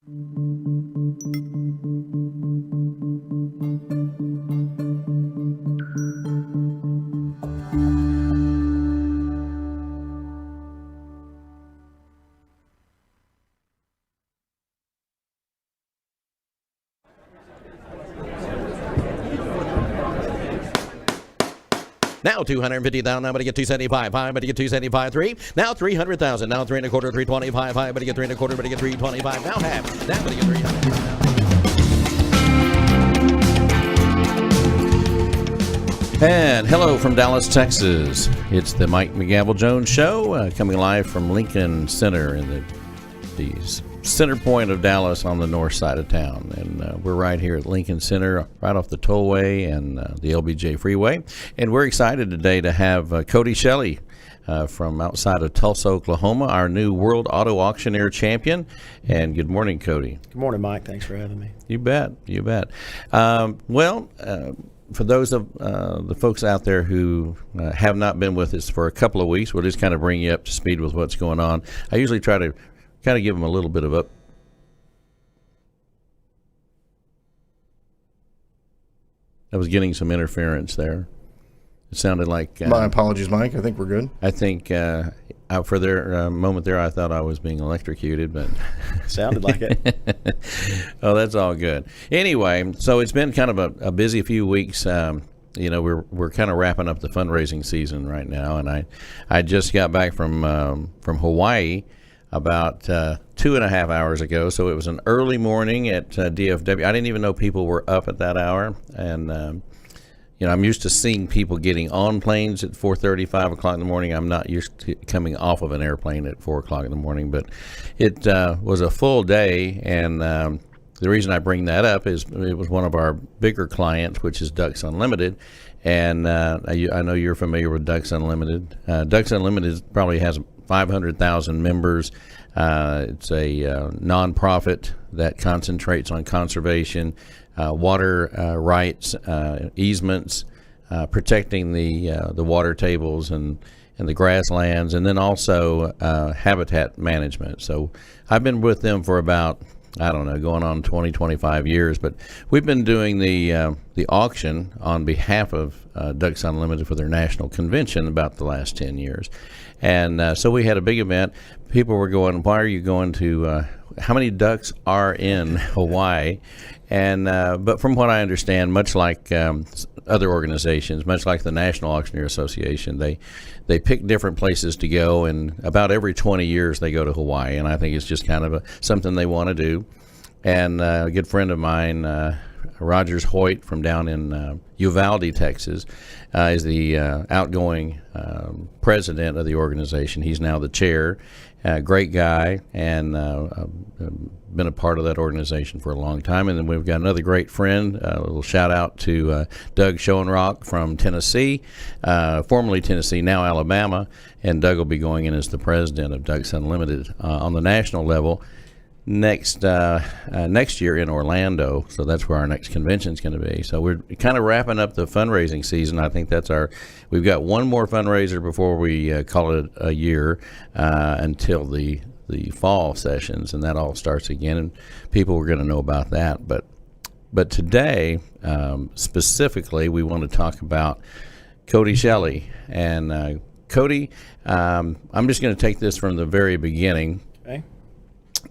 Now 250,000. Now, but to get 275. But to get 275. 3. Now 300,000. Now 3 1/4. 325. But to get 3 1/4. But to get 325. Now half. Now but to get 300. And hello from Dallas, Texas. It's the Mike McGavel Jones Show, coming live from Lincoln Center in the center point of Dallas on the north side of town. And we're right here at Lincoln Center, right off the tollway and the LBJ Freeway. And we're excited today to have Cody Shelley from outside of Tulsa, Oklahoma, our new World Auto Auctioneer Champion. And good morning, Cody. Good morning, Mike. Thanks for having me. You bet. You bet. For those of the folks out there who have not been with us for a couple of weeks, we'll just kind of bring you up to speed with what's going on. I usually try to kind of give them a little bit of I was getting some interference there. It sounded like... My apologies, Mike. I think we're good. I think for their moment there, I thought I was being electrocuted, but... Sounded like it. Oh, that's all good. Anyway, so it's been kind of a busy few weeks. We're kind of wrapping up the fundraising season right now, and I just got back from Hawaii about 2.5 hours ago. So it was an early morning at DFW. I didn't even know people were up at that hour, and I'm used to seeing people getting on planes at 4:30, 5 o'clock in the morning. I'm not used to coming off of an airplane at 4 o'clock in the morning, but it was a full day, and the reason I bring that up is it was one of our bigger clients, which is Ducks Unlimited, and I know you're familiar with Ducks Unlimited. Ducks Unlimited probably has 500,000 members. It's a nonprofit that concentrates on conservation, water rights, easements, protecting the water tables and the grasslands, and then also habitat management. So I've been with them for about, I don't know, going on 20, 25 years, but we've been doing the auction on behalf of Ducks Unlimited for their national convention about the last 10 years. And so we had a big event. People were going, why are you going to, how many ducks are in Hawaii? And but from what I understand, much like other organizations, much like the National Auctioneer Association, they pick different places to go, and about every 20 years they go to Hawaii, and I think it's just kind of something they want to do. And a good friend of mine, Rogers Hoyt from down in Uvalde, Texas, is the outgoing president of the organization. He's now the chair. Great guy, and been a part of that organization for a long time. And then we've got another great friend. A little shout out to Doug Schoenrock from Tennessee, formerly Tennessee, now Alabama. And Doug will be going in as the president of Ducks Unlimited on the national level next year in Orlando. So that's where our next convention is going to be. So we're kind of wrapping up the fundraising season. I think we've got one more fundraiser before we call it a year until the fall sessions, and that all starts again, and people are going to know about that. But today, specifically, we want to talk about Cody Shelley. And Cody, I'm just going to take this from the very beginning. Okay.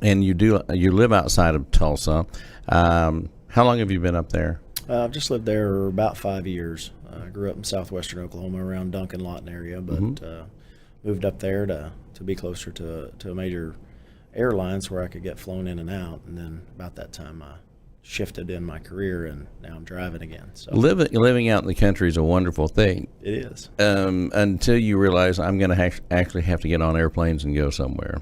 And you live outside of Tulsa. How long have you been up there? I've just lived there about 5 years. I grew up in southwestern Oklahoma around Duncan Lawton area, but moved up there to be closer to a major airlines where I could get flown in and out. And then about that time I shifted in my career, and now I'm driving again. So living out in the country is a wonderful thing. It is. Until you realize I'm going to actually have to get on airplanes and go somewhere.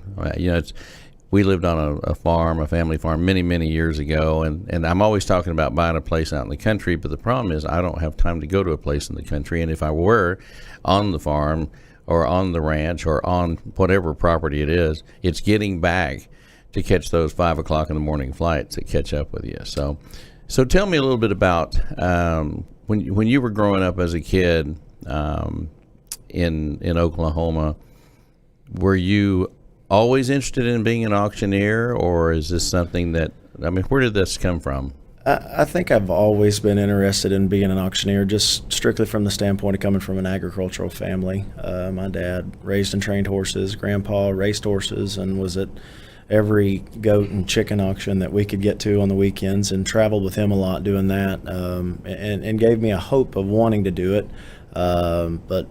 We lived on a farm, a family farm, many, many years ago, and I'm always talking about buying a place out in the country, but the problem is I don't have time to go to a place in the country, and if I were on the farm or on the ranch or on whatever property it is, it's getting back to catch those 5 o'clock in the morning flights that catch up with you. So tell me a little bit about when you were growing up as a kid in Oklahoma. Were you always interested in being an auctioneer, or is this something that, I mean, where did this come from? I think I've always been interested in being an auctioneer, just strictly from the standpoint of coming from an agricultural family. My dad raised and trained horses. Grandpa raced horses and was at every goat and chicken auction that we could get to on the weekends, and traveled with him a lot doing that, and gave me a hope of wanting to do it, but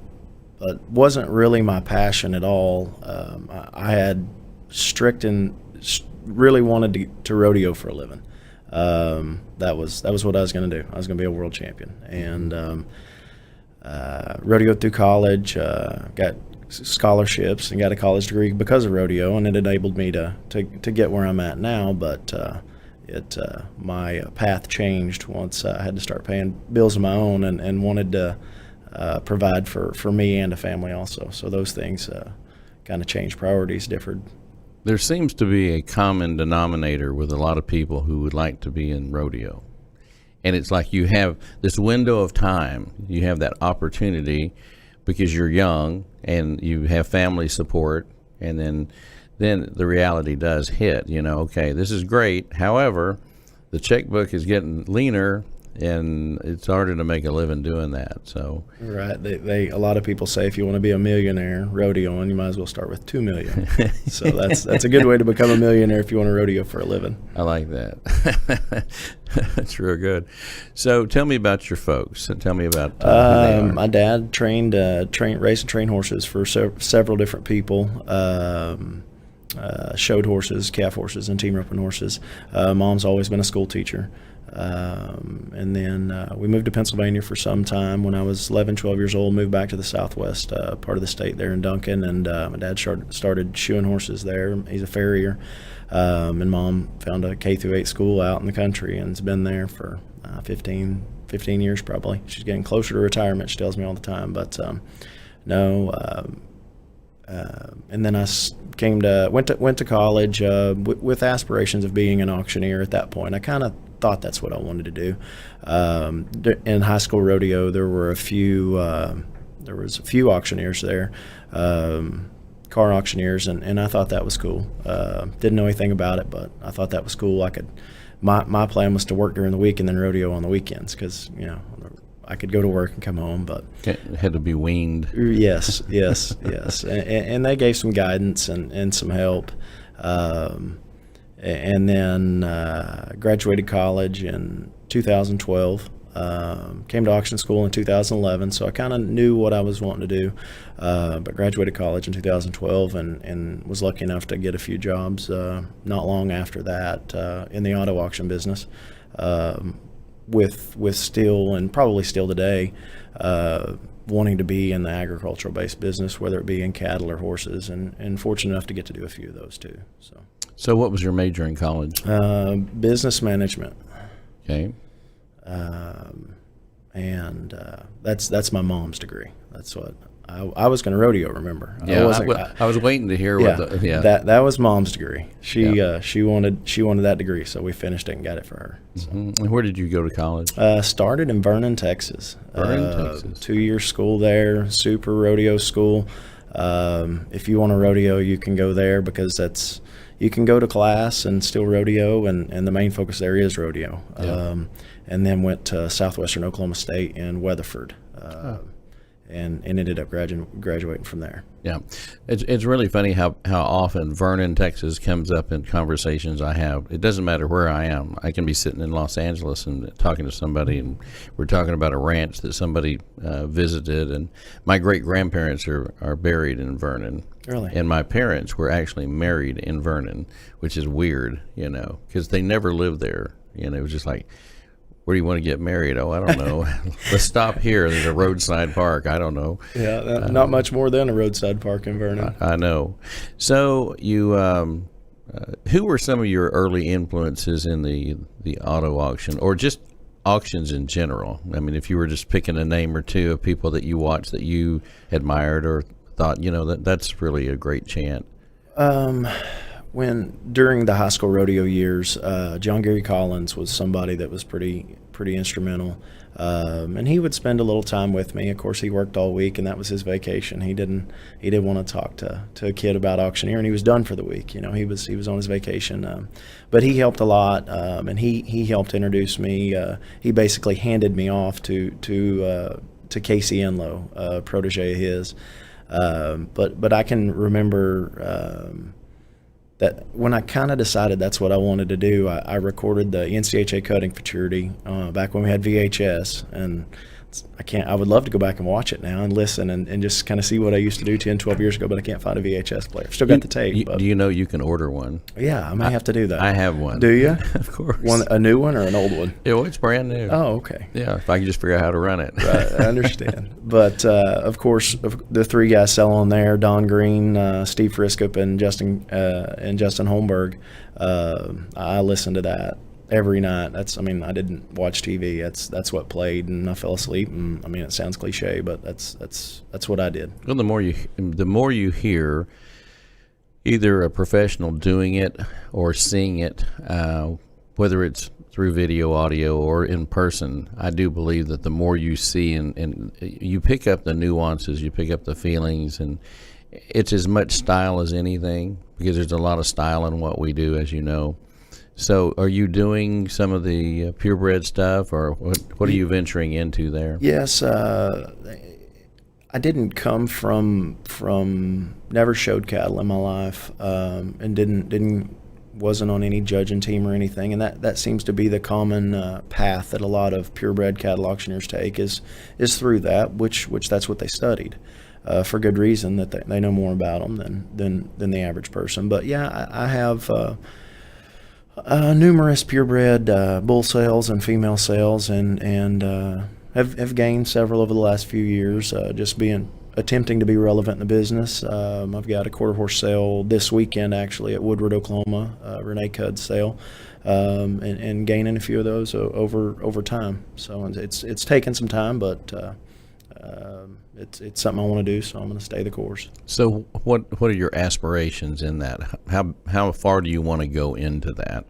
wasn't really my passion at all. I had really wanted to rodeo for a living. That was what I was going to do. I was going to be a world champion, and rodeoed through college, got scholarships and got a college degree because of rodeo, and it enabled me to get where I'm at now. But my path changed once I had to start paying bills of my own, and wanted to provide for me and a family also. So those things kind of changed, priorities differed. There seems to be a common denominator with a lot of people who would like to be in rodeo. And it's like you have this window of time, you have that opportunity because you're young and you have family support, and then the reality does hit, okay, this is great. However, the checkbook is getting leaner, and it's harder to make a living doing that. So right, they a lot of people say if you want to be a millionaire rodeoing, you might as well start with $2 million. So that's a good way to become a millionaire if you want to rodeo for a living. I like that. That's real good. So tell me about your folks. Tell me about who they are. My dad raised and trained horses for several different people. Showed horses, calf horses, and team roping horses. Mom's always been a school teacher. And then we moved to Pennsylvania for some time. When I was 11, 12 years old, moved back to the southwest part of the state there in Duncan, and my dad started shoeing horses there. He's a farrier. And Mom found a K through 8 school out in the country, and has been there for 15 years probably. She's getting closer to retirement, she tells me all the time. But and then I went to college with aspirations of being an auctioneer at that point. I kind of thought that's what I wanted to do. In high school rodeo, there was a few auctioneers there, car auctioneers, and I thought that was cool. Didn't know anything about it, but I thought that was cool. My plan was to work during the week and then rodeo on the weekends, because I could go to work and come home, but it had to be weaned. Yes. And they gave some guidance and some help. And then graduated college in 2012. Came to auction school in 2011, so I kind of knew what I was wanting to do. But graduated college in 2012 and was lucky enough to get a few jobs not long after that in the auto auction business. With still, and probably still today, wanting to be in the agricultural-based business, whether it be in cattle or horses, and fortunate enough to get to do a few of those too. So what was your major in college? Business management. Okay. And that's my mom's degree. That's what I was going to rodeo. Remember? Yeah, I was waiting to hear. That was Mom's degree. She wanted that degree, so we finished it and got it for her. So. Mm-hmm. And where did you go to college? Started in Vernon, Texas. Texas. 2-year school there, super rodeo school. If you want to rodeo, you can go there, because you can go to class and still rodeo, and the main focus there is rodeo. Yeah. And then went to Southwestern Oklahoma State in Weatherford. And ended up graduating from there. Yeah, it's really funny how often Vernon, Texas comes up in conversations I have. It doesn't matter where I am. I can be sitting in Los Angeles and talking to somebody, and we're talking about a ranch that somebody visited, and my great-grandparents are buried in Vernon. Really? And my parents were actually married in Vernon, which is weird, because they never lived there. It was just like, where do you want to get married? Oh, I don't know. Let's stop here. There's a roadside park. I don't know. Yeah, not much more than a roadside park in Vernon. I know. So you, who were some of your early influences in the auto auction, or just auctions in general? I mean, if you were just picking a name or two of people that you watched that you admired or thought, that's really a great chant. During the high school rodeo years, John Gary Collins was somebody that was pretty pretty instrumental. And he would spend a little time with me. Of course, he worked all week, and that was his vacation. He didn't want to talk to a kid about auctioneering. He was done for the week. He was on his vacation. But he helped a lot, and he helped introduce me. He basically handed me off to Casey Enlow, a protege of his. But I can remember that when I kind of decided that's what I wanted to do, I recorded the NCHA cutting futurity back when we had VHS, and I would love to go back and watch it now and listen and just kind of see what I used to do 10, 12 years ago, but I can't find a VHS player. Still got the tape. Do you know you can order one? Yeah, I may have to do that. I have one. Do you? Of course. A new one or an old one? Yeah, well, it's brand new. Oh, okay. Yeah, if I can just figure out how to run it. Right, I understand. But, of course, the three guys selling there, Don Green, Steve Friskup, and Justin Holmberg, I listened to that every night. I didn't watch TV. That's what played, and I fell asleep. And it sounds cliche, but that's what I did. Well, the more you hear either a professional doing it or seeing it, whether it's through video, audio, or in person, I do believe that the more you see and you pick up the nuances, you pick up the feelings, and it's as much style as anything, because there's a lot of style in what we do, as you know. So are you doing some of the purebred stuff, or what are you venturing into there? Yes, I didn't come from never showed cattle in my life, and wasn't on any judging team or anything, and that seems to be the common path that a lot of purebred cattle auctioneers take is through that, which that's what they studied. For good reason, that they know more about them than the average person. But yeah, I have numerous purebred bull sales and female sales, and have gained several over the last few years, just attempting to be relevant in the business. I've got a quarter horse sale this weekend, actually, at Woodward, Oklahoma, Renee Cudd's sale, and gaining a few of those over time. So it's taken some time, but it's something I want to do, so I'm going to stay the course. So what are your aspirations in that? How far do you want to go into that?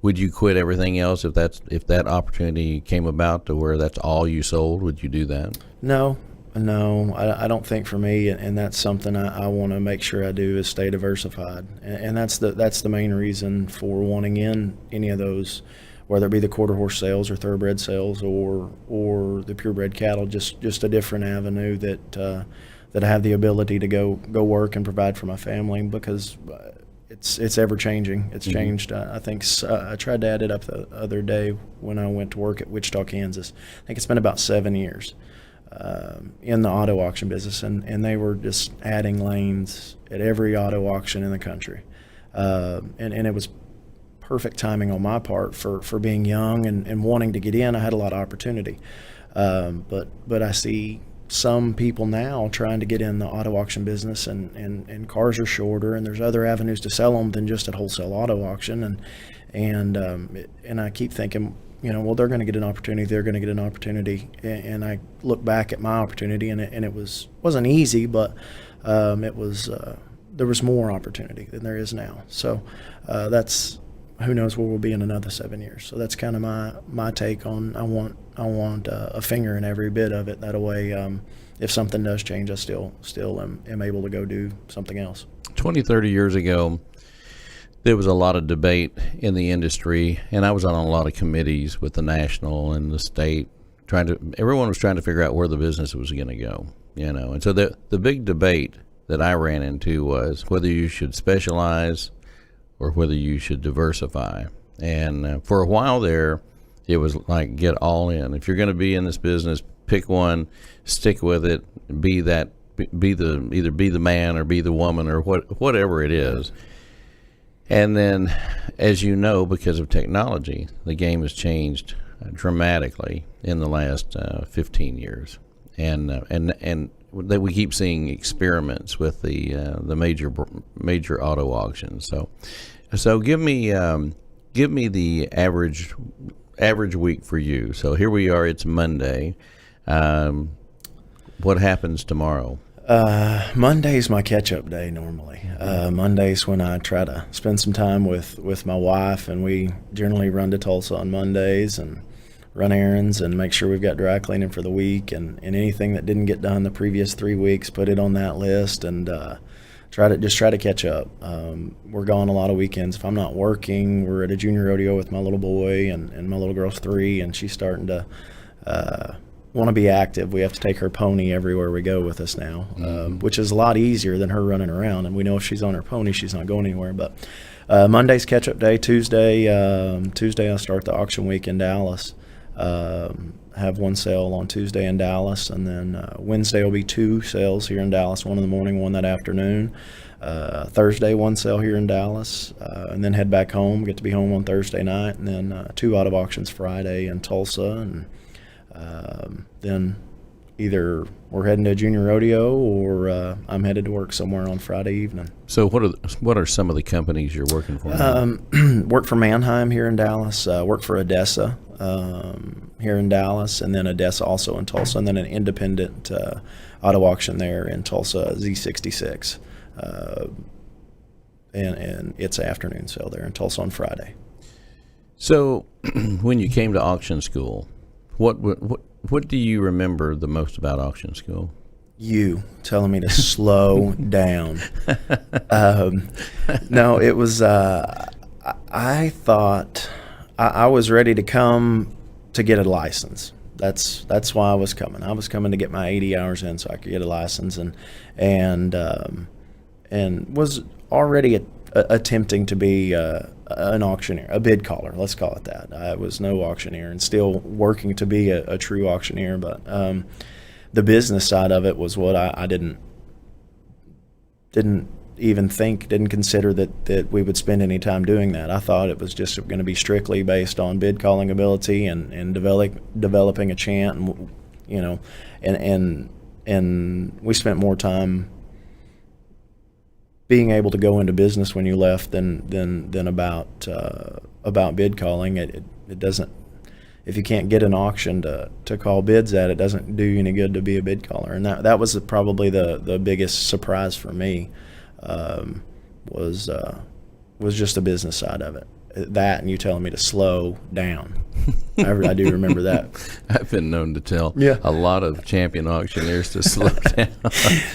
Would you quit everything else if that opportunity came about to where that's all you sold? Would you do that? No, I don't think for me, and that's something I want to make sure I do, is stay diversified, and that's the main reason for wanting in any of those, whether it be the quarter horse sales or thoroughbred sales or the purebred cattle, just a different avenue that I have the ability to go work and provide for my family, because it's ever changing. It's changed. I think I tried to add it up the other day when I went to work at Wichita, Kansas. I think it's been about 7 years in the auto auction business, and they were just adding lanes at every auto auction in the country, and it was perfect timing on my part for being young and wanting to get in. I had a lot of opportunity, but I see some people now trying to get in the auto auction business, and cars are shorter, and there's other avenues to sell them than just at wholesale auto auction, and I keep thinking, well, they're going to get an opportunity, they're going to get an opportunity, and I look back at my opportunity, and it wasn't easy, but it was there was more opportunity than there is now. So that's, who knows where we'll be in another 7 years. So that's kind of my take on, I want a finger in every bit of it. That way, if something does change, I still am able to go do something else. 20, 30 years ago, there was a lot of debate in the industry, and I was on a lot of committees with the national and the state, everyone was trying to figure out where the business was going to go, And so the big debate that I ran into was whether you should specialize or whether you should diversify. And for a while there, it was like, get all in. If you're going to be in this business, pick one, stick with it, either be the man or be the woman or whatever it is. And then, as you know, because of technology, the game has changed dramatically in the last 15 years, and that we keep seeing experiments with the major auto auctions. So give me the average week for you. So here we are. It's Monday. What happens tomorrow? Monday's my catch-up day normally. Monday's when I try to spend some time with my wife, and we generally run to Tulsa on Mondays, and run errands and make sure we've got dry cleaning for the week, and anything that didn't get done the previous 3 weeks, put it on that list, and try to catch up. We're gone a lot of weekends. If I'm not working, we're at a junior rodeo with my little boy, and my little girl's 3, and she's starting to want to be active. We have to take her pony everywhere we go with us now, which is a lot easier than her running around. And we know if she's on her pony, she's not going anywhere. But Monday's catch-up day. Tuesday I'll start the auction week in Dallas. Have one sale on Tuesday in Dallas, and then Wednesday will be 2 sales here in Dallas, one in the morning, one that afternoon. Thursday, 1 sale here in Dallas, and then head back home, get to be home on Thursday night, and then 2 out of auctions Friday in Tulsa, and then either we're heading to a junior rodeo or I'm headed to work somewhere on Friday evening. So what are some of the companies you're working for now? Work for Mannheim here in Dallas, work for Odessa here in Dallas, and then Odessa also in Tulsa, and then an independent auto auction there in Tulsa, Z66. And it's afternoon sale there in Tulsa on Friday. So when you came to auction school, what do you remember the most about auction school? You telling me to slow down. No, it was, I thought I was ready to come to get a license. That's why I was coming. I was coming to get my 80 hours in so I could get a license, and was already attempting to be an auctioneer, a bid caller, let's call it that. I was no auctioneer and still working to be a true auctioneer, but the business side of it was what I didn't even think, didn't consider that we would spend any time doing that. I thought it was just going to be strictly based on bid calling ability and developing a chant, and you know, and we spent more time being able to go into business when you left than about bid calling. It doesn't, if you can't get an auction to call bids at, it doesn't do you any good to be a bid caller. And that was probably the biggest surprise for me, was just the business side of it. That, and you telling me to slow down. I do remember that. I've been known to tell Yeah. a lot of champion auctioneers to slow down.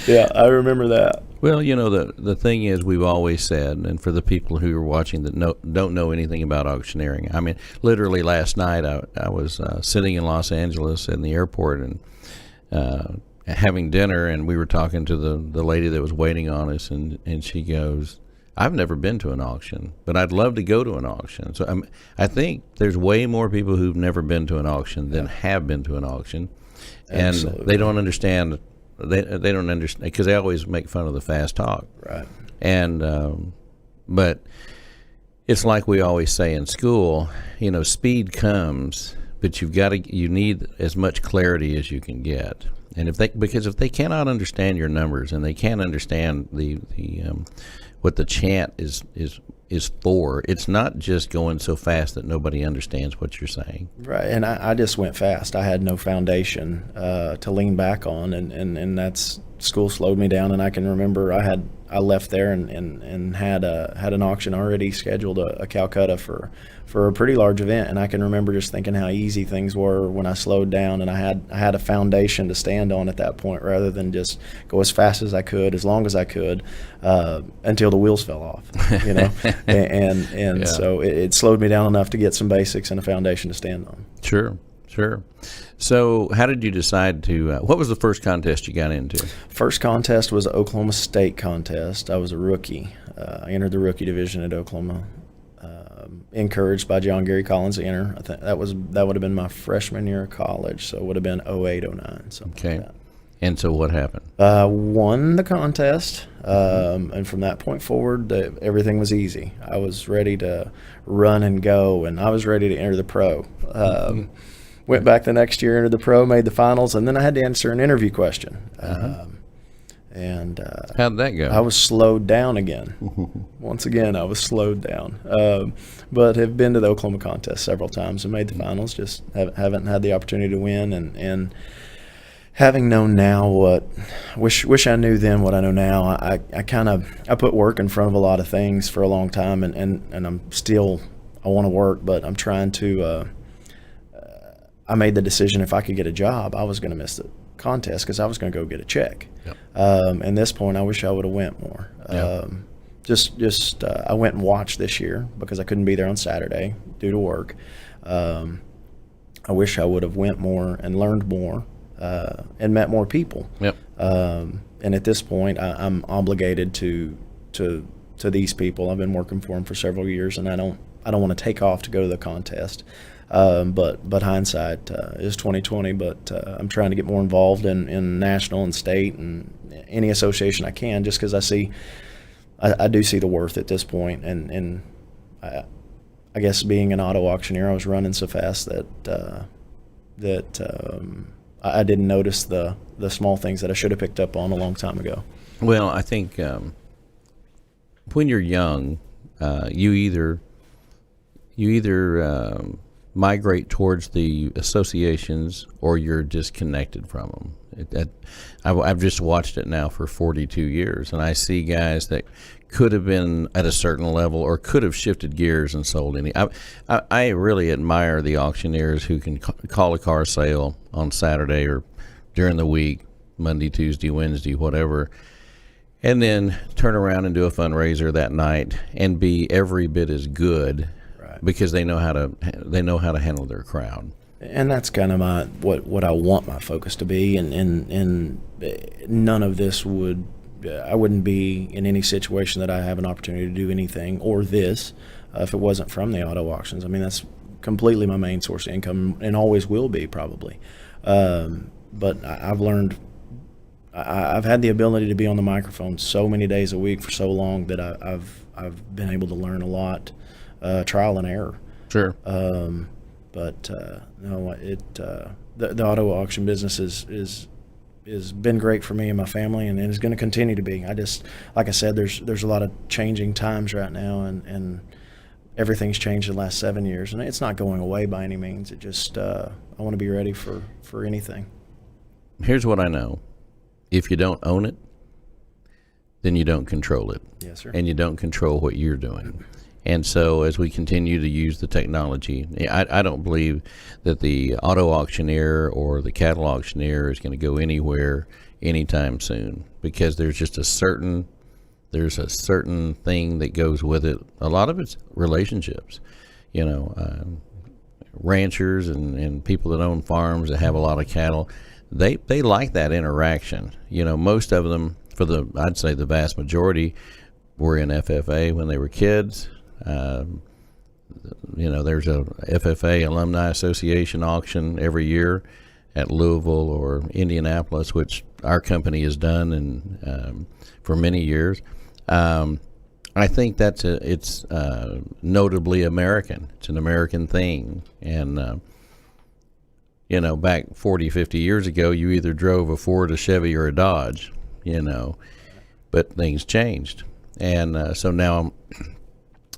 Yeah, I remember that. Well, you know, the thing is, we've always said, and for the people who are watching that don't know anything about auctioneering, I mean, literally last night I was sitting in Los Angeles in the airport and having dinner, and we were talking to the lady that was waiting on us, and she goes, I've never been to an auction, but I'd love to go to an auction. So I think there's way more people who've never been to an auction than have been to an auction, and Absolutely. they don't understand. They don't understand because they always make fun of the fast talk. Right. And but it's like we always say in school, you know, speed comes, but you need as much clarity as you can get. And if they cannot understand your numbers, and they can't understand the what the chant is for, it's not just going so fast that nobody understands what you're saying. Right, and I just went fast. I had no foundation to lean back on, and that's, school slowed me down. And I can remember I left there and had an auction already scheduled, a Calcutta for a pretty large event, and I can remember just thinking how easy things were when I slowed down, and I had a foundation to stand on at that point, rather than just go as fast as I could, as long as I could, until the wheels fell off, you know. and Yeah. So it slowed me down enough to get some basics and a foundation to stand on. Sure. So how did you decide to, what was the first contest you got into? First contest was an Oklahoma State contest. I was a rookie. I entered the rookie division at Oklahoma, encouraged by John Gary Collins to enter. I think that would have been my freshman year of college, so it would have been 08, 09, something Okay. like that. And so what happened? Won the contest, and from that point forward, everything was easy. I was ready to run and go, and I was ready to enter the pro. Went back the next year, entered the pro, made the finals, and then I had to answer an interview question. And How'd that go? I was slowed down again. Once again, I was slowed down. But have been to the Oklahoma contest several times and made the finals. Just haven't had the opportunity to win. And having known now wish I knew then what I know now. I put work in front of a lot of things for a long time, and I want to work, but I'm trying to I made the decision if I could get a job, I was going to miss the contest because I was going to go get a check. Yep. And this point, I wish I would have went more. Yep. I went and watched this year because I couldn't be there on Saturday due to work. I wish I would have went more and learned more and met more people. Yep. And at this point, I'm obligated to these people. I've been working for them for several years, and I don't want to take off to go to the contest. But hindsight is 2020. But I'm trying to get more involved in national and state and any association I can, just because I do see the worth at this point. And I guess being an auto auctioneer, I was running so fast that I didn't notice the small things that I should have picked up on a long time ago. Well, I think when you're young, you either migrate towards the associations or you're disconnected from them. I've just watched it now for 42 years, and I see guys that could have been at a certain level or could have shifted gears and sold any. I really admire the auctioneers who can call a car sale on Saturday or during the week, Monday, Tuesday, Wednesday, whatever, and then turn around and do a fundraiser that night and be every bit as good, right, because they know how to handle their crowd. And that's kind of what I want my focus to be, and none of this I wouldn't be in any situation that I have an opportunity to do anything or this if it wasn't from the auto auctions. I mean, that's completely my main source of income and always will be probably. But I've learned, I've had the ability to be on the microphone so many days a week for so long that I've been able to learn a lot, trial and error. Sure. But no, the auto auction business is been great for me and my family, and is going to continue to be. Like I said, there's a lot of changing times right now, and everything's changed in the last 7 years, and it's not going away by any means. It just I want to be ready for anything. Here's what I know: if you don't own it, then you don't control it. Yes, sir. And you don't control what you're doing. And so as we continue to use the technology, I don't believe that the auto auctioneer or the cattle auctioneer is going to go anywhere anytime soon, because there's just a certain thing that goes with it. A lot of it's relationships, ranchers and people that own farms that have a lot of cattle. They like that interaction. Most of them, I'd say the vast majority, were in FFA when they were kids. There's a FFA Alumni Association auction every year at Louisville or Indianapolis, which our company has done and for many years. I think it's notably American. It's an American thing. And, back 40, 50 years ago, you either drove a Ford, a Chevy, or a Dodge, but things changed. And so now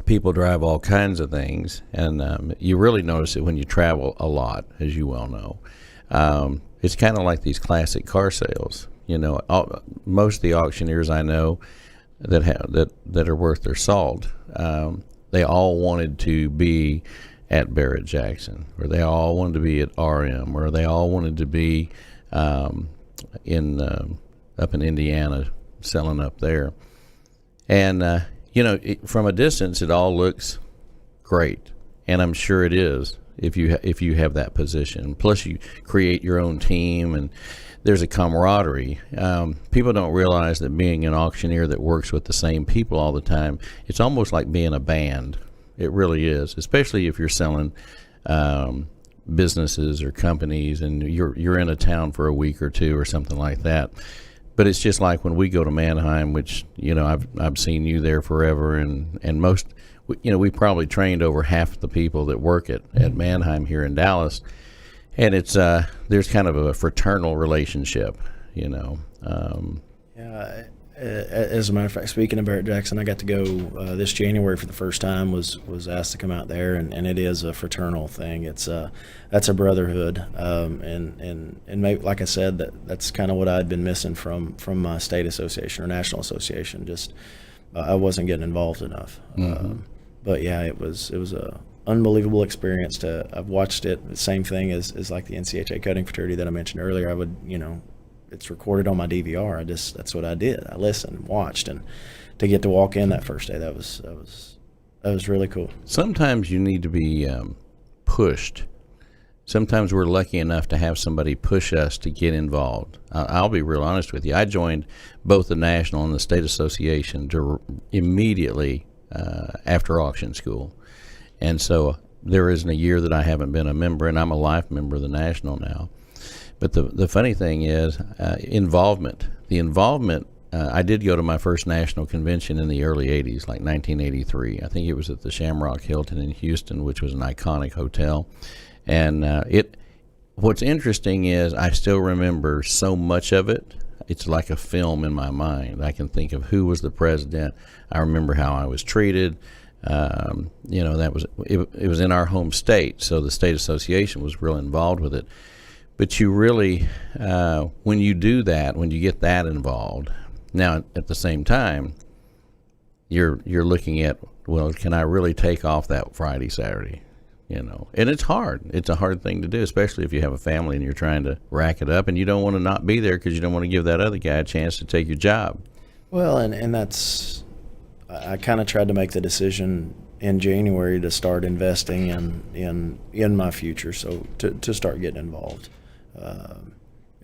people drive all kinds of things, and you really notice it when you travel a lot, as you well know. It's kind of like these classic car sales. Most of the auctioneers I know that are worth their salt, they all wanted to be at Barrett Jackson, or they all wanted to be at RM, or they all wanted to be up in Indiana selling up there. And from a distance, it all looks great, and I'm sure it is if you have that position. Plus, you create your own team, and there's a camaraderie. People don't realize that being an auctioneer that works with the same people all the time, it's almost like being a band. It really is, especially if you're selling businesses or companies, and you're in a town for a week or two or something like that. But it's just like when we go to Mannheim, which I've seen you there forever, and most we probably trained over half the people that work at Mannheim here in Dallas, and it's there's kind of a fraternal relationship, Yeah. As a matter of fact, speaking of Barrett Jackson, I got to go this January for the first time. Was asked to come out there, and it is a fraternal thing. That's a brotherhood, and maybe, like I said, that's kind of what I'd been missing from my state association or national association. Just I wasn't getting involved enough. Mm-hmm. But yeah, it was unbelievable experience. I've watched it. The same thing as like the NCHA cutting fraternity that I mentioned earlier. I would, it's recorded on my DVR. That's what I did. I listened and watched, and to get to walk in that first day, that was really cool. Sometimes you need to be pushed. Sometimes we're lucky enough to have somebody push us to get involved. I'll be real honest with you. I joined both the National and the State Association immediately after auction school. And so there isn't a year that I haven't been a member, and I'm a life member of the National now. But the funny thing is involvement. The involvement, I did go to my first national convention in the early 80s, like 1983. I think it was at the Shamrock Hilton in Houston, which was an iconic hotel. And what's interesting is I still remember so much of it. It's like a film in my mind. I can think of who was the president. I remember how I was treated. That was it was in our home state, so the state association was real involved with it. But you really, when you do that, when you get that involved, now at the same time, you're looking at, well, can I really take off that Friday, Saturday? And it's hard. It's a hard thing to do, especially if you have a family and you're trying to rack it up, and you don't want to not be there because you don't want to give that other guy a chance to take your job. Well, and that's, I kind of tried to make the decision in January to start investing in my future, so to start getting involved.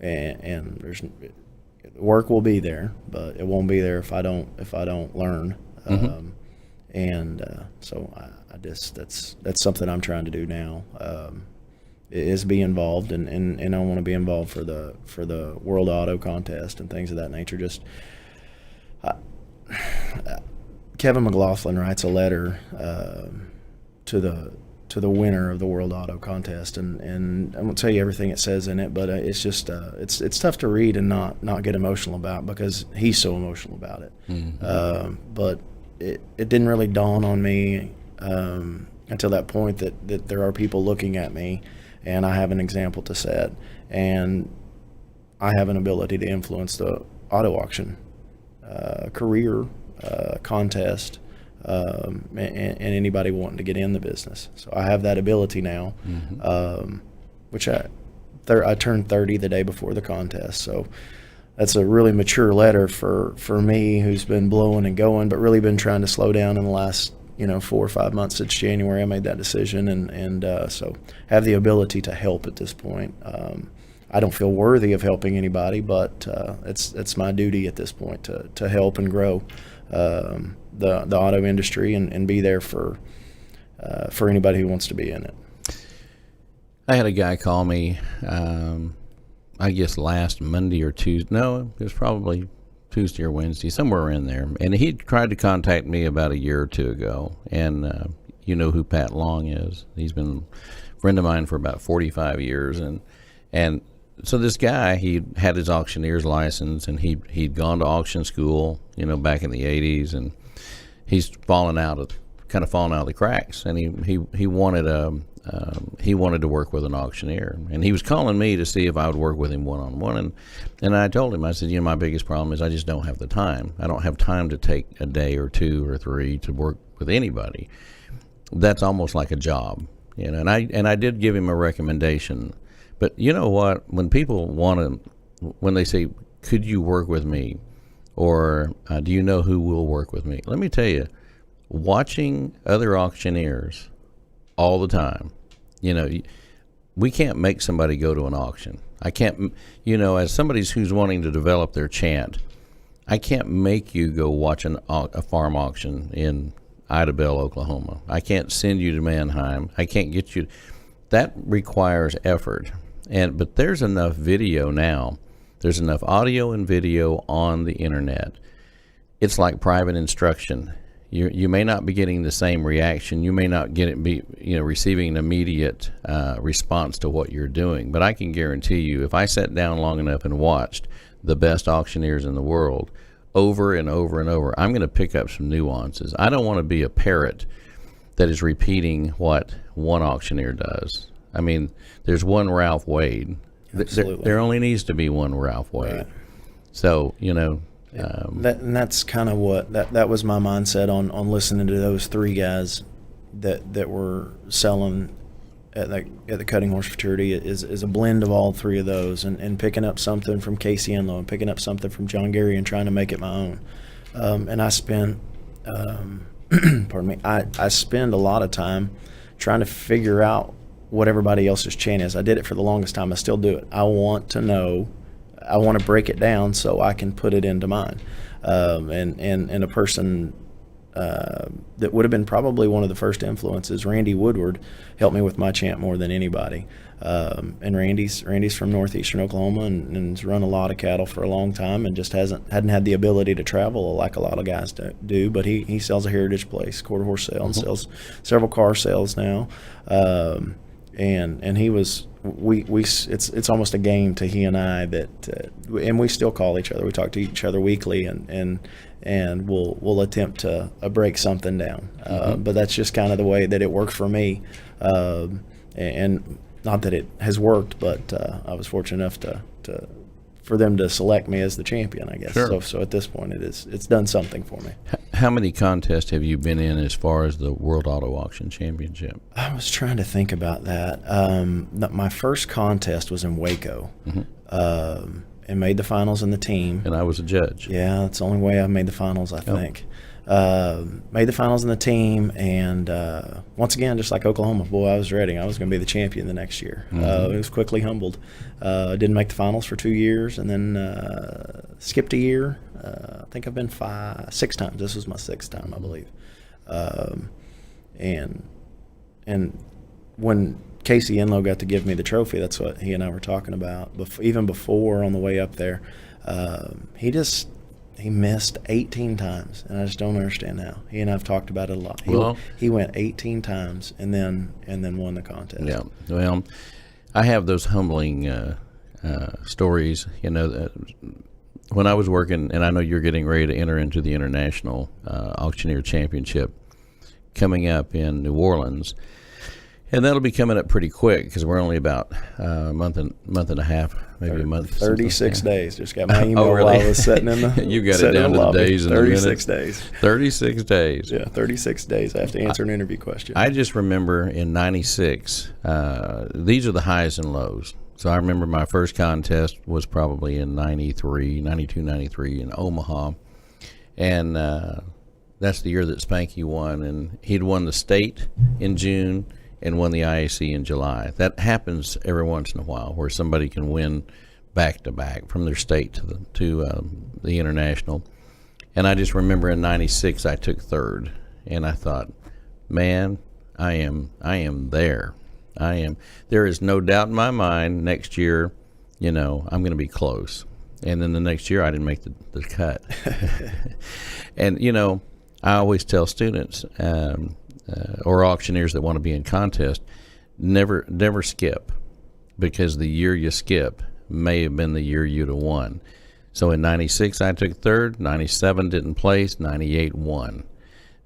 And there's work will be there, but it won't be there if I don't learn. So I just that's something I'm trying to do now. Is be involved, and I want to be involved for the World Auto contest and things of that nature. Just Kevin McLaughlin writes a letter to the winner of the World Auto contest, and I won't tell you everything it says in it, but it's just it's tough to read and not get emotional about, because he's so emotional about it. But it didn't really dawn on me until that point that there are people looking at me, and I have an example to set, and I have an ability to influence the auto auction career contest, and anybody wanting to get in the business. So I have that ability now, which I turned 30 the day before the contest. So that's a really mature letter for me, who's been blowing and going, but really been trying to slow down in the last 4 or 5 months. Since January I made that decision, and so have the ability to help at this point. I don't feel worthy of helping anybody, but it's my duty at this point to help and grow the auto industry and be there for anybody who wants to be in it. I had a guy call me, I guess last Monday or Tuesday. No, it was probably Tuesday or Wednesday, somewhere in there. And he tried to contact me about a year or two ago. And you know who Pat Long is. He's been a friend of mine for about 45 years. And so this guy, he had his auctioneer's license, and he'd gone to auction school, back in the 80s, and he's fallen out of the cracks. And he wanted to work with an auctioneer, and he was calling me to see if I would work with him one-on-one. And I told him, I said, my biggest problem is I just don't have the time. I don't have time to take a day or 2 or 3 to work with anybody. That's almost like a job, and I did give him a recommendation. But you know what? When people when they say, could you work with me? Or do you know who will work with me? Let me tell you, watching other auctioneers all the time, we can't make somebody go to an auction. I can't, as somebody who's wanting to develop their chant, I can't make you go watch a farm auction in Idabel, Oklahoma. I can't send you to Mannheim. I can't get you. That requires effort. But there's enough video now. There's enough audio and video on the internet. It's like private instruction. You may not be getting the same reaction. You may not receiving an immediate response to what you're doing. But I can guarantee you, if I sat down long enough and watched the best auctioneers in the world over and over and over, I'm going to pick up some nuances. I don't want to be a parrot that is repeating what one auctioneer does. I mean, there's one Ralph Wade. There only needs to be one Ralph Wade. Right. So, and that's kind of what that was my mindset on listening to those 3 guys that we're selling at the Cutting Horse Futurity is a blend of all three of those, and picking up something from Casey Enlow and picking up something from John Gary and trying to make it my own. And I spend, pardon me, I spend a lot of time trying to figure out what everybody else's chain is. I did it for the longest time. I still do it. I want to know. I want to break it down so I can put it into mine. And a person that would have been probably one of the first influences, Randy Woodward, helped me with my chant more than anybody. And Randy's from northeastern Oklahoma and has run a lot of cattle for a long time and just hadn't had the ability to travel like a lot of guys do. But he sells a heritage place, quarter horse sale, and sells several car sales now. And he was it's almost a game to he and I that and we still call each other. We talk to each other weekly and we'll attempt to break something down. But that's just kind of the way that it worked for me. And not that it has worked, but I was fortunate enough for them to select me as the champion, I guess. Sure. So at this point, it's done something for me. How many contests have you been in as far as the World Auto Auction Championship? I was trying to think about that. My first contest was in Waco, and made the finals in the team. And I was a judge. Yeah, that's the only way I made the finals, I think. Made the finals in the team, and once again, just like Oklahoma, boy, I was ready. I was going to be the champion the next year. It was quickly humbled. Didn't make the finals for 2 years, and then skipped a year. I think I've been 6 times. This was my 6th time, I believe. And when Casey Enlow got to give me the trophy, that's what he and I were talking about. Even before, on the way up there, he missed 18 times, and I just don't understand how. He and I have talked about it a lot. He went 18 times and then won the contest. Yeah. Well, I have those humbling stories. You know, when I was working, and I know you're getting ready to enter into the International Auctioneer Championship coming up in New Orleans. And that'll be coming up pretty quick because we're only about a month and a half, maybe a month. 36 days. Just got my email really? while I was sitting in the You got it down to the days and the minutes. 36 days. 36 days. Yeah, 36 days. I have to answer an interview question. I just remember in 96, these are the highs and lows. So I remember my first contest was probably in 92, 93 in Omaha. And that's the year that Spanky won. And he'd won the state in June and won the IAC in July. That happens every once in a while where somebody can win back-to-back from their state to the international. And I just remember in 96 I took 3rd, and I thought, man, I am there. There is no doubt in my mind next year, you know, I'm going to be close. And then the next year I didn't make the cut. And, you know, I always tell students or auctioneers that want to be in contest, never skip, because the year you skip may have been the year you'd have won. So in 96 I took 3rd, 97 didn't place, 98 won.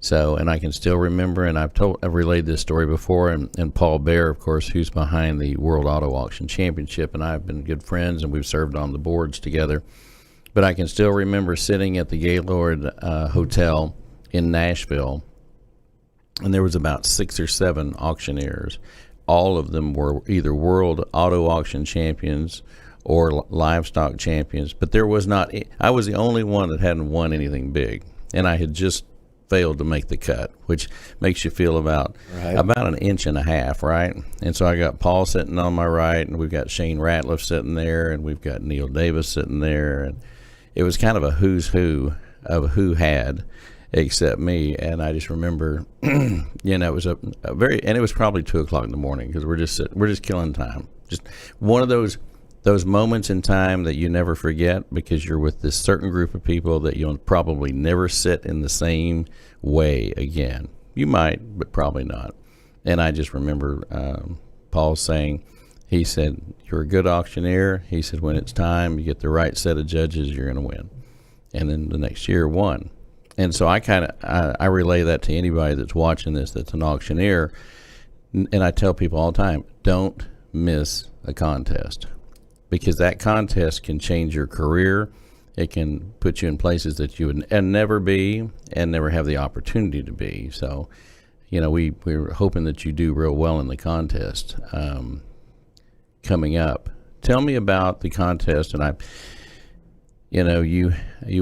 So, and I can still remember, and I've relayed this story before, and Paul Bear, of course, who's behind the World Auto Auction Championship, and I've been good friends, and we've served on the boards together. But I can still remember sitting at the Gaylord Hotel in Nashville, and there was about 6 or 7 auctioneers. All of them were either World Auto Auction Champions or livestock champions, but there was not. I was the only one that hadn't won anything big, and I had just failed to make the cut, which makes you feel about an inch and a half, right? And so I got Paul sitting on my right, and we've got Shane Ratliff sitting there, and we've got Neil Davis sitting there, and it was kind of a who's who of who had, except me. And I just remember, you know, it was and it was probably 2:00 in the morning because we're just killing time. Just one of those moments in time that you never forget because you're with this certain group of people that you'll probably never sit in the same way again. You might, but probably not. And I just remember Paul saying, he said, "You're a good auctioneer." He said, "When it's time, you get the right set of judges, you're going to win." And then the next year won. And so I relay that to anybody that's watching this that's an auctioneer. And I tell people all the time, don't miss a contest, because that contest can change your career. It can put you in places that you would never be and never have the opportunity to be. So, we're hoping that you do real well in the contest coming up. Tell me about the contest, and you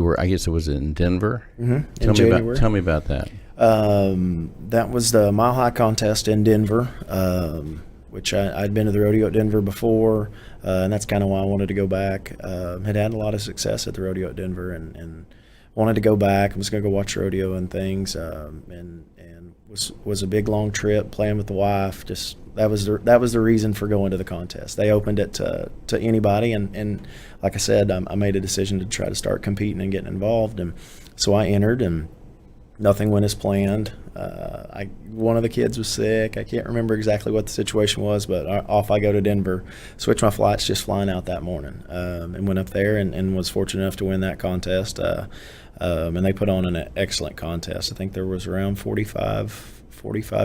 were, I guess it was in Denver. In January. Tell me about that. That was the Mile High contest in Denver, which I'd been to the rodeo at Denver before, and that's kind of why I wanted to go back. Had a lot of success at the rodeo at Denver, and wanted to go back. I was going to go watch rodeo and things, and was a big long trip playing with the wife. Just that was the reason for going to the contest. They opened it to anybody, and like I said, I made a decision to try to start competing and getting involved, and so I entered, and nothing went as planned. One of the kids was sick. I can't remember exactly what the situation was, but off I go to Denver, switch my flights just flying out that morning, and went up there and was fortunate enough to win that contest. And they put on an excellent contest. I think there was around 45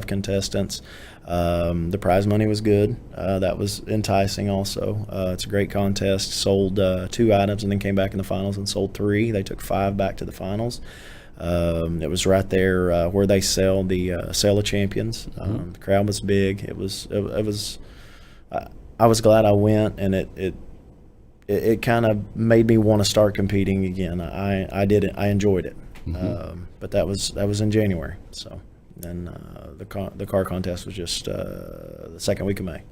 contestants. The prize money was good. That was enticing also. It's a great contest. Sold 2 items and then came back in the finals and sold 3. They took 5 back to the finals. It was right there where they sell the Sale of Champions. The crowd was big. It was. I was glad I went, and it kind of made me want to start competing again. I did it. I enjoyed it. But that was in January. So then the car contest was just the second week of May.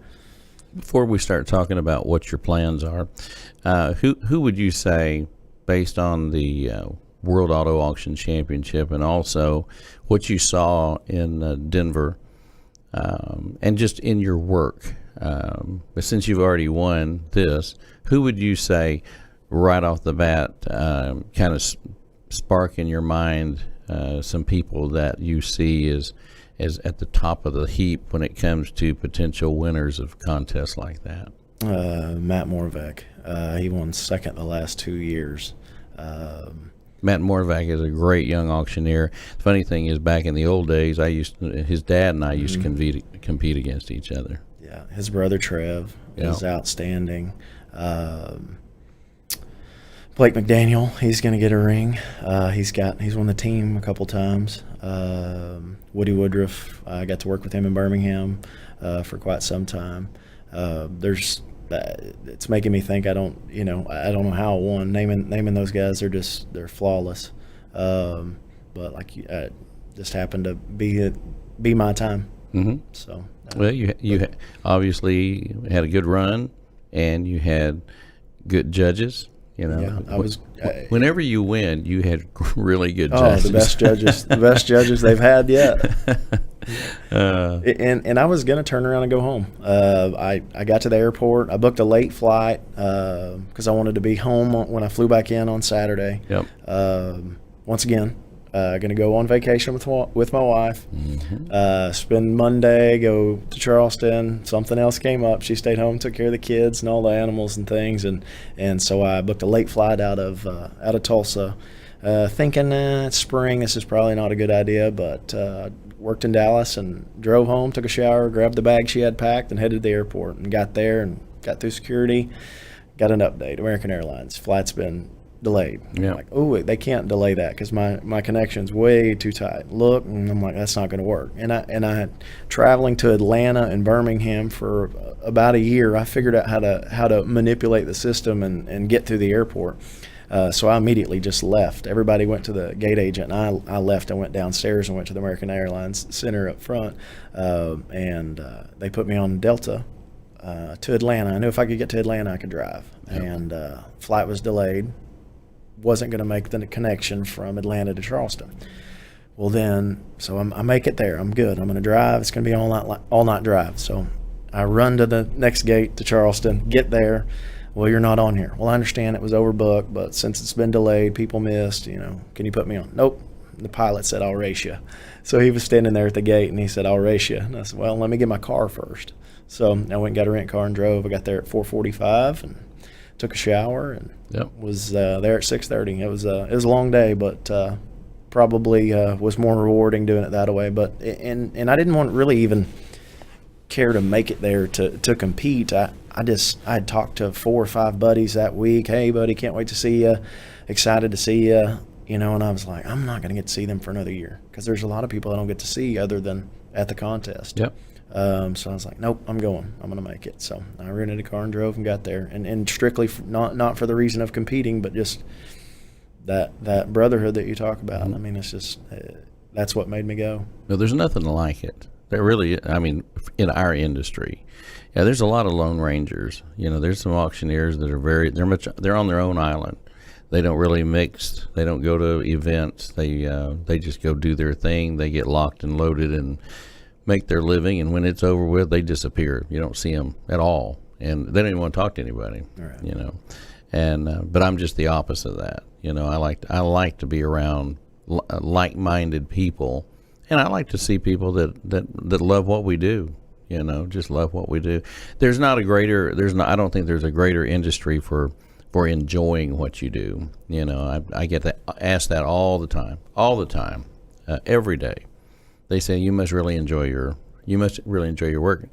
Before we start talking about what your plans are, who would you say, based on the World Auto Auction Championship and also what you saw in Denver, and just in your work, but since you've already won this, who would you say right off the bat kind of spark in your mind some people that you see as at the top of the heap when it comes to potential winners of contests like that? Matt Morvek. He won second the last 2 years. Matt Morvak is a great young auctioneer. The funny thing is, back in the old days, his dad and I used to compete against each other. Yeah, his brother Trev is outstanding. Blake McDaniel, he's going to get a ring. He's won the team a couple times. Woody Woodruff, I got to work with him in Birmingham for quite some time. It's making me think I don't know how I won. Naming those guys, they're flawless. But like just happened to be my time. So well, you obviously had a good run, and you had good judges. Yeah, whenever you win, you had really good judges. The best judges they've had yet. And I was gonna turn around and go home. I got to the airport. I booked a late flight because I wanted to be home when I flew back in on Saturday. Yep. Once again, gonna go on vacation with my wife. Spend Monday, go to Charleston. Something else came up. She stayed home, took care of the kids and all the animals and things, and so I booked a late flight out of Tulsa, thinking it's spring. This is probably not a good idea, but worked in Dallas and drove home, took a shower, grabbed the bag she had packed, and headed to the airport. And got there and got through security. Got an update. American Airlines flight's been delayed. Yeah. I'm like, oh, they can't delay that because my connection's way too tight. Look, and I'm like, that's not going to work. And I had traveling to Atlanta and Birmingham for about a year. I figured out how to manipulate the system and get through the airport. So I immediately just left. Everybody went to the gate agent, and I left and went downstairs and went to the American Airlines Center up front, and they put me on Delta to Atlanta. I knew if I could get to Atlanta, I could drive. Yep. And flight was delayed. Wasn't going to make the connection from Atlanta to Charleston. Well, then, so I make it there. I'm good. I'm going to drive. It's going to be an all night drive. So I run to the next gate to Charleston, get there. Well, you're not on here. Well, I understand it was overbooked, but since it's been delayed, people missed, can you put me on? Nope. The pilot said, I'll race you. So he was standing there at the gate, and he said, I'll race you. And I said, well, let me get my car first. So I went and got a rent car and drove. I got there at 4:45 and took a shower and was there at 6:30. It was a long day, but probably was more rewarding doing it that way. But and I didn't want really even care to make it there to compete. I had talked to 4 or 5 buddies that week. Hey, buddy, can't wait to see you. Excited to see you. And I was like, I'm not going to get to see them for another year because there's a lot of people I don't get to see other than at the contest. Yep. So I was like, nope, I'm going. I'm going to make it. So I rented a car and drove and got there. And strictly not for the reason of competing, but just that brotherhood that you talk about. I mean, it's just that's what made me go. No, there's nothing like it. There really, I mean, in our industry, yeah, there's a lot of lone rangers. There's some auctioneers that are they're on their own island. They don't really mix. They don't go to events. They just go do their thing. They get locked and loaded and make their living, and when it's over with, they disappear. You don't see them at all, and they don't even want to talk to anybody. Right. And but I'm just the opposite of that. I like to be around like-minded people, and I like to see people that love what we do. Just love what we do. I don't think there's a greater industry for enjoying what you do. I get asked that all the time, every day. They say you must really enjoy your work,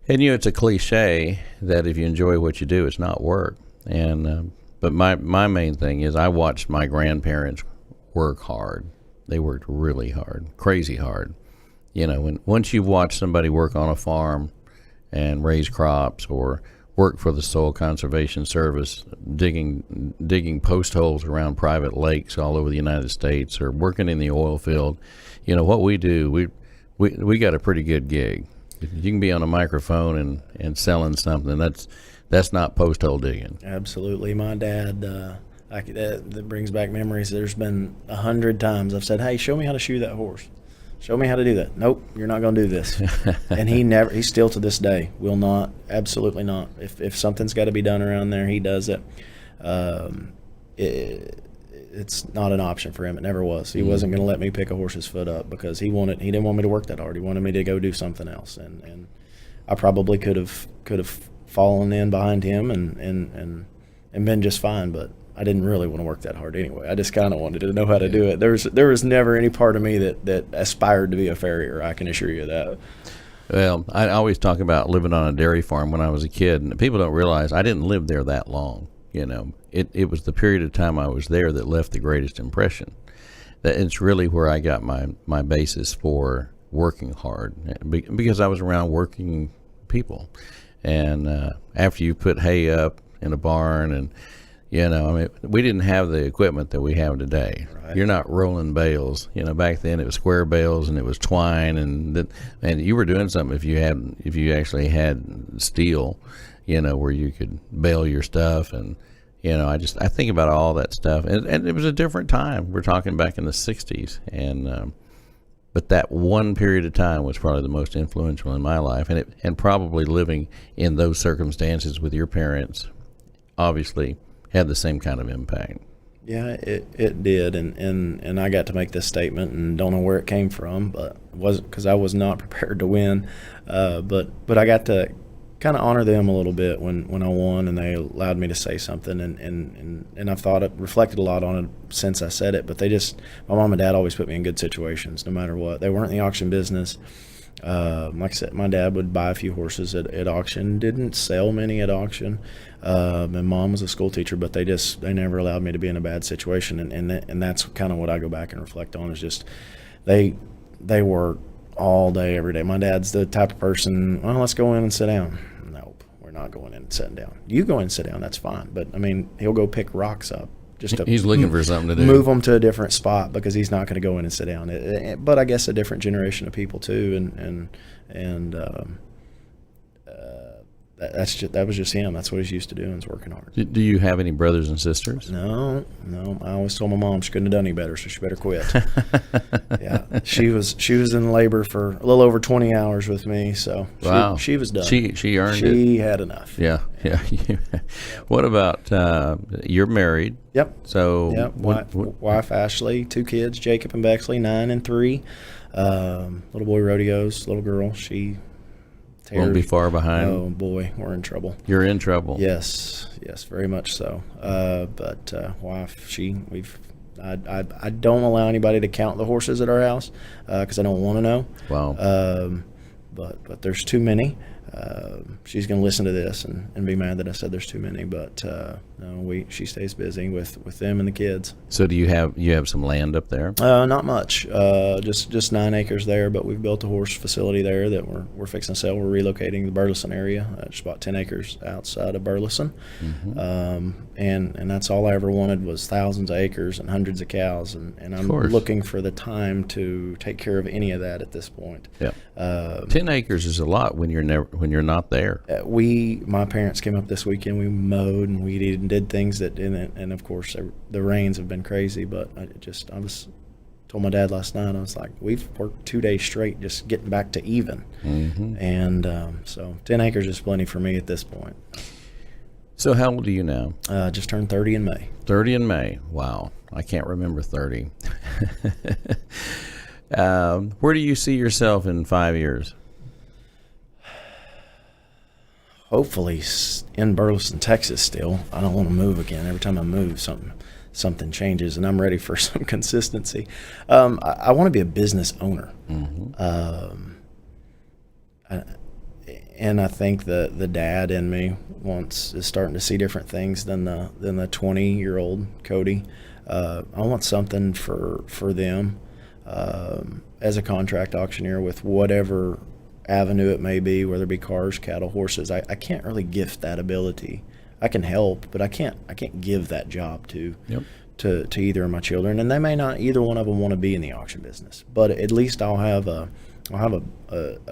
and it's a cliche that if you enjoy what you do, it's not work. And but my main thing is I watched my grandparents work hard. They worked really hard, crazy hard. Once you watch somebody work on a farm and raise crops, or work for the Soil Conservation Service, digging post holes around private lakes all over the United States, or working in the oil field. What we do, we got a pretty good gig. If you can be on a microphone and selling something, that's not post hole digging. Absolutely. My dad, that brings back memories. There's been 100 times I've said, hey, show me how to shoe that horse. Show me how to do that. Nope, you're not going to do this. And he still to this day will not, absolutely not. If something's got to be done around there, he does it. It's not an option for him. It never was. He wasn't going to let me pick a horse's foot up because he didn't want me to work that hard. He wanted me to go do something else. And I probably could have fallen in behind him and been just fine, but I didn't really want to work that hard anyway. I just kind of wanted to know how to do it. There was never any part of me that aspired to be a farrier. I can assure you that. Well, I always talk about living on a dairy farm when I was a kid, and people don't realize I didn't live there that long. It was the period of time I was there that left the greatest impression. That it's really where I got my basis for working hard, because I was around working people. And after you put hay up in a barn, and we didn't have the equipment that we have today. Right. You're not rolling bales. Back then it was square bales and it was twine, and you were doing something if you actually had steel, where you could bale your stuff. And I think about all that stuff, and it was a different time. We're talking back in the 60s, and but that one period of time was probably the most influential in my life, and probably living in those circumstances with your parents obviously had the same kind of impact. Yeah, it did, and I got to make this statement, and don't know where it came from, but it wasn't because I was not prepared to win, but I got to kind of honor them a little bit when I won, and they allowed me to say something, and I've reflected a lot on it since I said it. But my mom and dad always put me in good situations, no matter what. They weren't in the auction business. Like I said, my dad would buy a few horses at auction, didn't sell many at auction. And mom was a school teacher, but they never allowed me to be in a bad situation, and that's kind of what I go back and reflect on, is just they work all day, every day. My dad's the type of person, well, let's go in and sit down. Nope, we're not going in and sitting down. You go in and sit down, that's fine. But, I mean, he'll go pick rocks up. He's looking for something to do. Move them to a different spot because he's not going to go in and sit down. But I guess a different generation of people too, and that was just him. That's what he's used to doing, is working hard. Do you have any brothers and sisters? No. I always told my mom she couldn't have done any better, so she better quit. Yeah, she was in labor for a little over 20 hours with me, so wow. she was done. She earned it. She had enough. Yeah. What about you're married? Yep. So yep. Wife Ashley, 2 kids, Jacob and Bexley, 9 and 3. Little boy rodeos, little girl. She won't be far behind. Oh boy, we're in trouble. You're in trouble. Yes, very much so. But wife, I don't allow anybody to count the horses at our house because I don't want to know. Wow. but there's too many. She's going to listen to this and be mad that I said there's too many, but no, she stays busy with them and the kids. So do you have some land up there? Not much, just 9 acres there, but we've built a horse facility there that we're fixing to sell. We're relocating the Burleson area, just about 10 acres outside of Burleson. And that's all I ever wanted was thousands of acres and hundreds of cows, and I'm looking for the time to take care of any of that at this point. Yeah. 10 acres is a lot when you're not there. My parents came up this weekend. We mowed and weeded and did things that didn't, and of course the rains have been crazy. But I told my dad last night, I was like, we've worked 2 days straight just getting back to even, and so 10 acres is plenty for me at this point. So how old are you now? Just turned 30 in May. 30 in May. Wow, I can't remember 30. Where do you see yourself in 5 years? Hopefully in Burleson, Texas still. I don't want to move again. Every time I move, something changes, and I'm ready for some consistency. I want to be a business owner. And I think the dad in me is starting to see different things than the 20-year-old Cody. I want something for them as a contract auctioneer with whatever avenue it may be, whether it be cars, cattle, horses. I can't really gift that ability. I can help, but I can't give that job to either of my children, and they may not either one of them want to be in the auction business. But at least I'll have a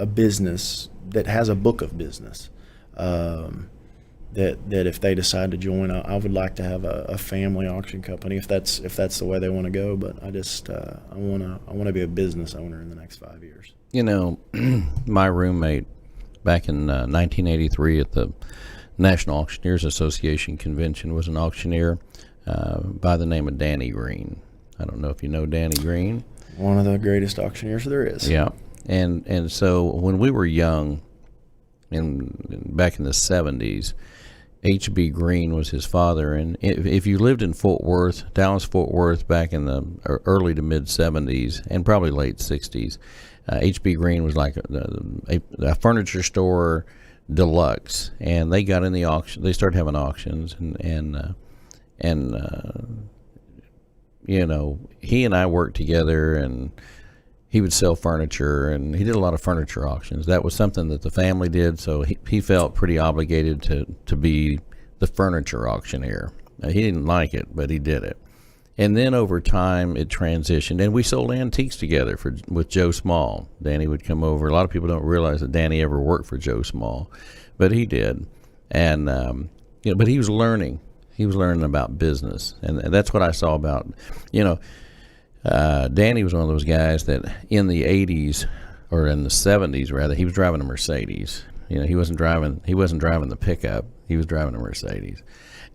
business that has a book of business. That if they decide to join, I would like to have a family auction company if that's the way they want to go. But I want to be a business owner in the next 5 years. You know, my roommate back in 1983 at the National Auctioneers Association convention was an auctioneer by the name of Danny Green. I don't know if you know Danny Green. One of the greatest auctioneers there is. Yeah, and so when we were young, back in the 70s, H.B. Green was his father, and if you lived in Fort Worth, Dallas-Fort Worth, back in the early to mid 70s and probably late 60s, H.B. Green was like a furniture store deluxe, and they got in the auction. They started having auctions, and you know, he and I worked together, and he would sell furniture, and he did a lot of furniture auctions. That was something that the family did, so he felt pretty obligated to be the furniture auctioneer. He didn't like it, but he did it. And then over time, it transitioned, and we sold antiques together with Joe Small. Danny would come over. A lot of people don't realize that Danny ever worked for Joe Small, but he did. And but he was learning. He was learning about business, and that's what I saw about, Danny was one of those guys that in the 80s, or in the 70s rather, he was driving a Mercedes. He wasn't driving the pickup. He was driving a Mercedes.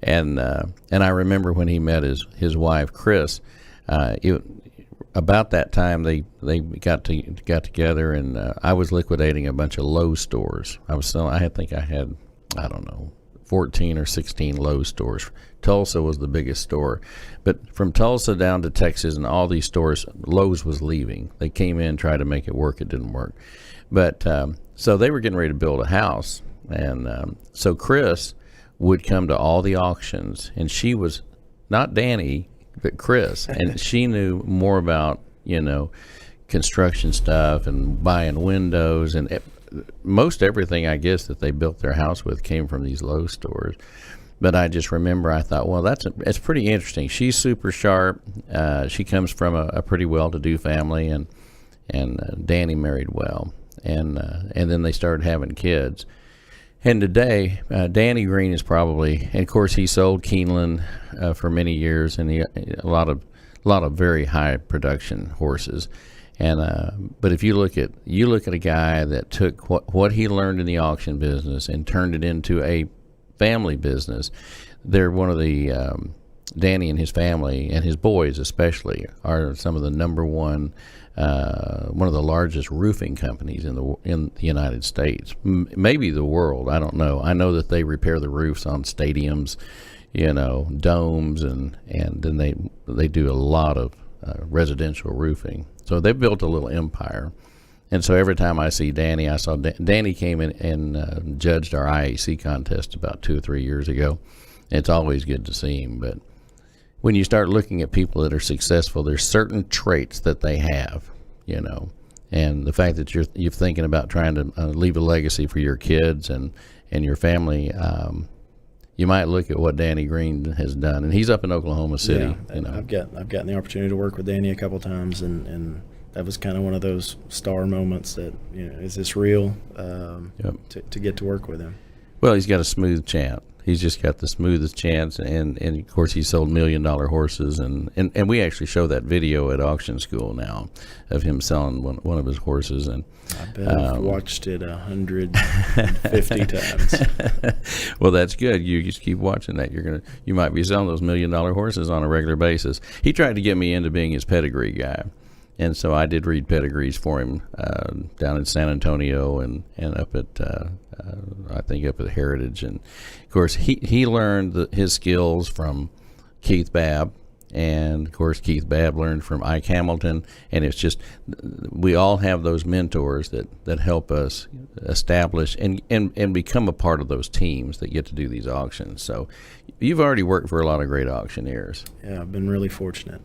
And I remember when he met his wife Chris, about that time they got together, and I was liquidating a bunch of Lowe's stores. I think I had, I don't know, 14 or 16 Lowe's stores. Tulsa was the biggest store, but from Tulsa down to Texas and all these stores, Lowe's was leaving. They came in, tried to make it work, it didn't work. But so they were getting ready to build a house, and so Chris would come to all the auctions, and she was not Danny but Chris, and she knew more about construction stuff and buying windows, and most everything I guess that they built their house with came from these Lowe's stores. But I just remember, I thought, well, it's pretty interesting. She's super sharp. She comes from a pretty well-to-do family, and Danny married well, and then they started having kids. And today, Danny Green is probably, and of course, he sold Keeneland for many years, and a lot of very high production horses. And but if you look at a guy that took what he learned in the auction business and turned it into a family business, they're one of the Danny and his family and his boys especially are some of the number one of the largest roofing companies in the United States, maybe the world. I don't know. I know that they repair the roofs on stadiums, domes, and then they do a lot of residential roofing. So they've built a little empire. And so every time I see Danny, I saw Danny came in and judged our IAC contest about 2 or 3 years ago. It's always good to see him. But when you start looking at people that are successful, there's certain traits that they have, and the fact that you're thinking about trying to leave a legacy for your kids and your family. You might look at what Danny Green has done, and he's up in Oklahoma City. Yeah, I've gotten the opportunity to work with Danny a couple times, and that was kind of one of those star moments that, is this real? To get to work with him. Well, he's got a smooth chant. He's just got the smoothest chants, and of course he sold $1 million horses, and we actually show that video at auction school now of him selling one of his horses. And I bet I've watched it 150 times. Well, that's good. You just keep watching that. You might be selling those $1 million horses on a regular basis. He tried to get me into being his pedigree guy. And so I did read pedigrees for him down in San Antonio and up at I think up at Heritage. And of course he learned his skills from Keith Babb, and of course Keith Babb learned from Ike Hamilton. And it's just, we all have those mentors that help us establish and become a part of those teams that get to do these auctions. So you've already worked for a lot of great auctioneers. Yeah, I've been really fortunate,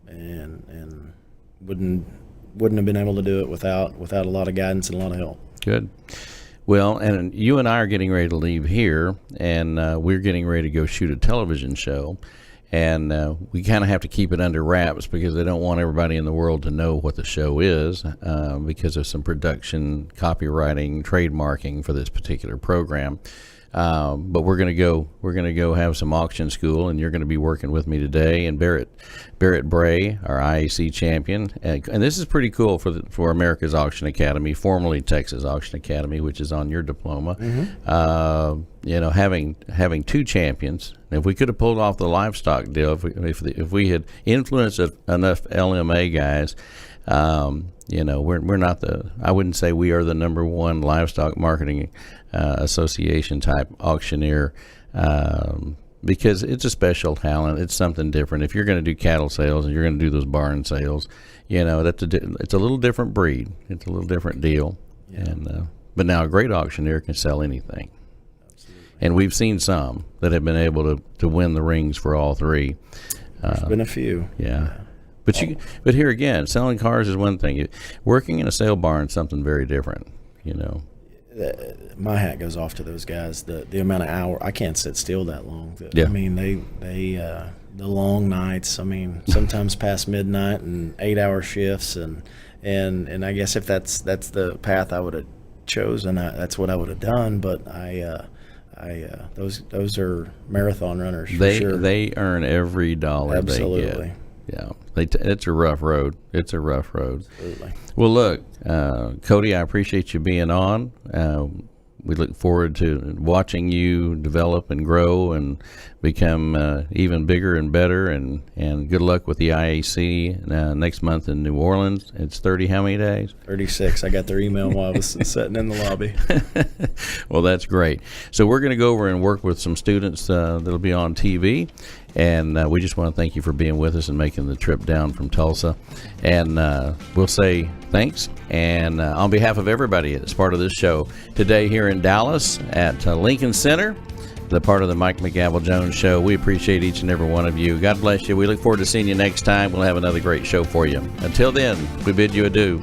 and wouldn't have been able to do it without a lot of guidance and a lot of help. Good. Well, and you and I are getting ready to leave here, and we're getting ready to go shoot a television show, and we kind of have to keep it under wraps because they don't want everybody in the world to know what the show is because of some production, copywriting, trademarking for this particular program. But we're going to go have some auction school, and you're going to be working with me today. And Barrett Bray, our IAC champion, and this is pretty cool for America's Auction Academy, formerly Texas Auction Academy, which is on your diploma. Mm-hmm. Having 2 champions. If we could have pulled off the livestock deal, if we had influenced enough LMA guys. We're not I wouldn't say we are the number one livestock marketing association type auctioneer because it's a special talent. It's something different. If you're going to do cattle sales and you're going to do those barn sales, it's a little different breed. It's a little different deal. Yeah. And but now a great auctioneer can sell anything. Absolutely. And we've seen some that have been able to win the rings for all 3. There's been a few. Yeah. But here again, selling cars is one thing. Working in a sale barn is something very different, My hat goes off to those guys. The amount of hour, I can't sit still that long. Yeah. I mean, they the long nights. I mean, sometimes past midnight and 8-hour shifts, and I guess if that's the path I would have chosen, that's what I would have done. But those are marathon runners for sure. They earn every dollar Absolutely. They get. Yeah, it's a rough road. It's a rough road. Absolutely. Well, look, Cody, I appreciate you being on. We look forward to watching you develop and grow and become even bigger and better. And good luck with the IAC next month in New Orleans. It's 30 how many days? 36. I got their email while I was sitting in the lobby. Well, that's great. So we're going to go over and work with some students that'll be on TV. And we just want to thank you for being with us and making the trip down from Tulsa. And we'll say thanks. And on behalf of everybody that's part of this show today here in Dallas at Lincoln Center, the part of the Mike McGavel Jones Show, we appreciate each and every one of you. God bless you. We look forward to seeing you next time. We'll have another great show for you. Until then, we bid you adieu.